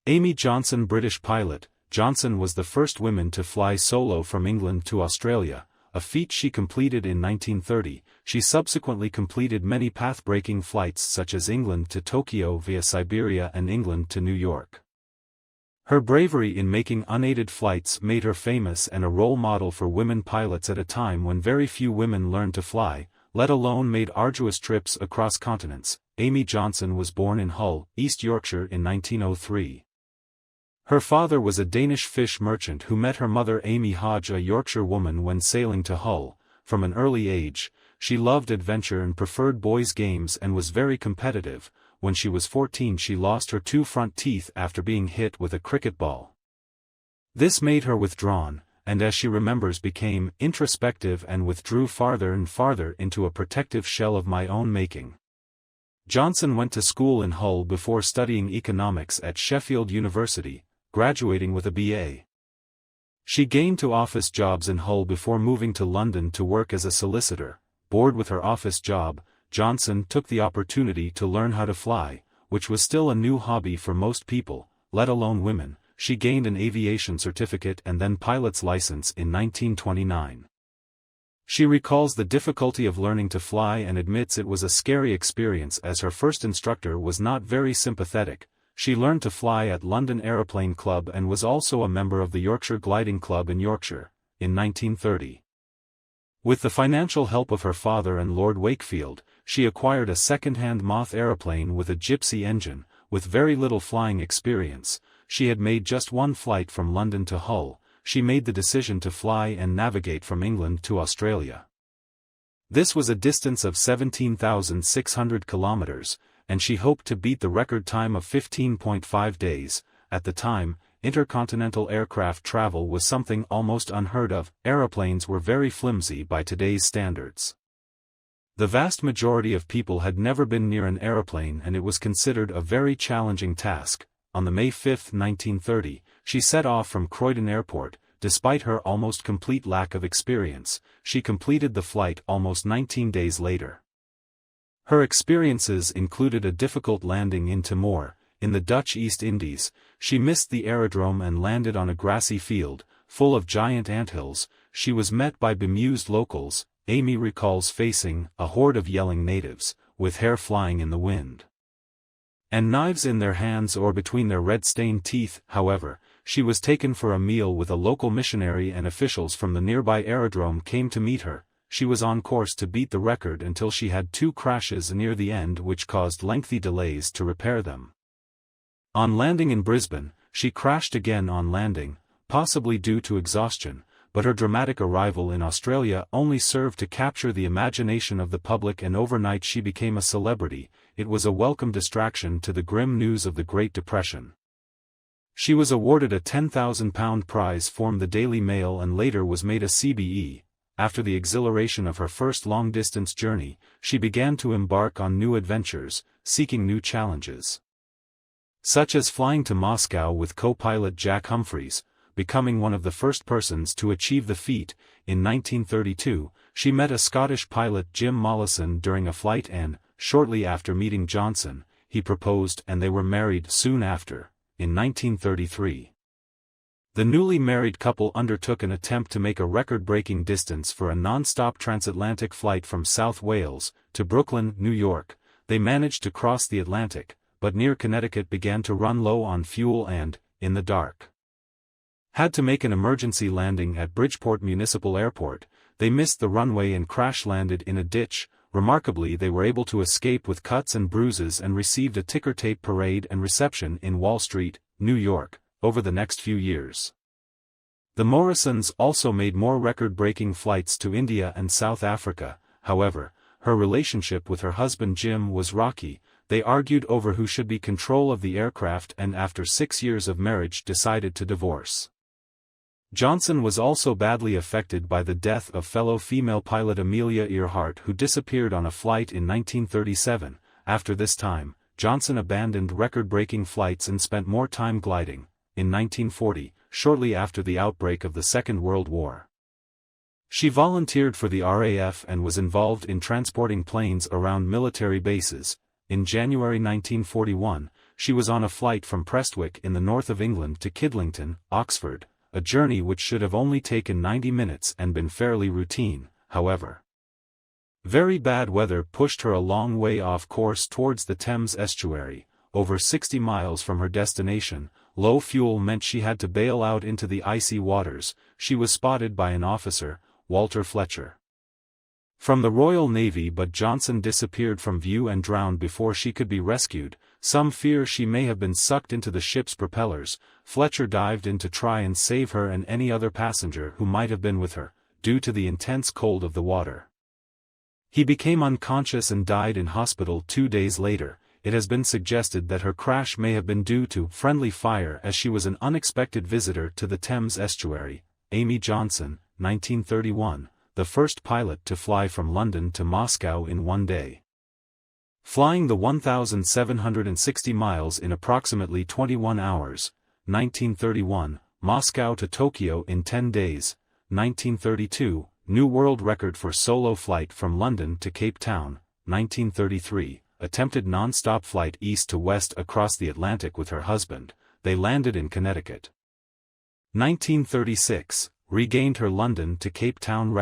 Amy Johnson, British pilot. Johnson was the first woman to fly solo from England to Australia, a feat she completed in 1930. She subsequently completed many path-breaking flights such as England to Tokyo via Siberia and England to New York. Her bravery in making unaided flights made her famous and a role model for women pilots at a time when very few women learned to fly, let alone made arduous trips across continents. Amy Johnson was born in Hull, East Yorkshire in 1903. Her father was a Danish fish merchant who met her mother Amy Hodge, a Yorkshire woman, when sailing to Hull. From an early age, she loved adventure and preferred boys' games and was very competitive. When she was 14, she lost her two front teeth after being hit with a cricket ball. This made her withdrawn, and as she remembers, became introspective and withdrew farther and farther into a protective shell of my own making. Johnson went to school in Hull before studying economics at Sheffield University, graduating with a BA. She gained two office jobs in Hull before moving to London to work as a solicitor. Bored with her office job, Johnson took the opportunity to learn how to fly, which was still a new hobby for most people, let alone women. She gained an aviation certificate and then pilot's license in 1929. She recalls the difficulty of learning to fly and admits it was a scary experience as her first instructor was not very sympathetic. She learned to fly at London Aeroplane Club and was also a member of the Yorkshire Gliding Club in Yorkshire, in 1930. With the financial help of her father and Lord Wakefield, she acquired a second-hand Moth aeroplane with a gypsy engine. With very little flying experience, she had made just one flight from London to Hull. She made the decision to fly and navigate from England to Australia. This was a distance of 17,600 kilometers, and she hoped to beat the record time of 15.5 days. At the time, intercontinental aircraft travel was something almost unheard of. Aeroplanes were very flimsy by today's standards. The vast majority of people had never been near an aeroplane and it was considered a very challenging task. On the May 5, 1930, she set off from Croydon Airport. Despite her almost complete lack of experience, she completed the flight almost 19 days later. Her experiences included a difficult landing in Timor, in the Dutch East Indies. She missed the aerodrome and landed on a grassy field, full of giant anthills. She was met by bemused locals. Amy recalls facing a horde of yelling natives, with hair flying in the wind and knives in their hands or between their red-stained teeth. However, she was taken for a meal with a local missionary and officials from the nearby aerodrome came to meet her. She was on course to beat the record until she had two crashes near the end which caused lengthy delays to repair them. On landing in Brisbane, she crashed again on landing, possibly due to exhaustion, but her dramatic arrival in Australia only served to capture the imagination of the public and overnight she became a celebrity. It was a welcome distraction to the grim news of the Great Depression. She was awarded a £10,000 prize from the Daily Mail and later was made a CBE. After the exhilaration of her first long-distance journey, she began to embark on new adventures, seeking new challenges, such as flying to Moscow with co-pilot Jack Humphreys, becoming one of the first persons to achieve the feat. In 1932, she met a Scottish pilot, Jim Mollison, during a flight and, shortly after meeting Johnson, he proposed and they were married soon after, in 1933. The newly married couple undertook an attempt to make a record-breaking distance for a non-stop transatlantic flight from South Wales to Brooklyn, New York. They managed to cross the Atlantic, but near Connecticut began to run low on fuel and, in the dark, had to make an emergency landing at Bridgeport Municipal Airport. They missed the runway and crash-landed in a ditch. Remarkably, they were able to escape with cuts and bruises and received a ticker tape parade and reception in Wall Street, New York, over the next few years. The Morrisons also made more record-breaking flights to India and South Africa. However, her relationship with her husband Jim was rocky. They argued over who should be control of the aircraft and after 6 years of marriage decided to divorce. Johnson was also badly affected by the death of fellow female pilot Amelia Earhart, who disappeared on a flight in 1937. After this time, Johnson abandoned record-breaking flights and spent more time gliding. In 1940, shortly after the outbreak of the Second World War, she volunteered for the RAF and was involved in transporting planes around military bases. In January 1941, she was on a flight from Prestwick in the north of England to Kidlington, Oxford, a journey which should have only taken 90 minutes and been fairly routine, however. Very bad weather pushed her a long way off course towards the Thames estuary, over 60 miles from her destination. Low fuel meant she had to bail out into the icy waters. She was spotted by an officer, Walter Fletcher, from the Royal Navy, but Johnson disappeared from view and drowned before she could be rescued. Some fear she may have been sucked into the ship's propellers. Fletcher dived in to try and save her and any other passenger who might have been with her, due to the intense cold of the water. He became unconscious and died in hospital 2 days later. It has been suggested that her crash may have been due to friendly fire, as she was an unexpected visitor to the Thames estuary. Amy Johnson, 1931, the first pilot to fly from London to Moscow in one day. Flying the 1,760 miles in approximately 21 hours, 1931, Moscow to Tokyo in 10 days, 1932, new world record for solo flight from London to Cape Town, 1933, attempted non-stop flight east to west across the Atlantic with her husband. They landed in Connecticut. 1936, regained her London to Cape Town record.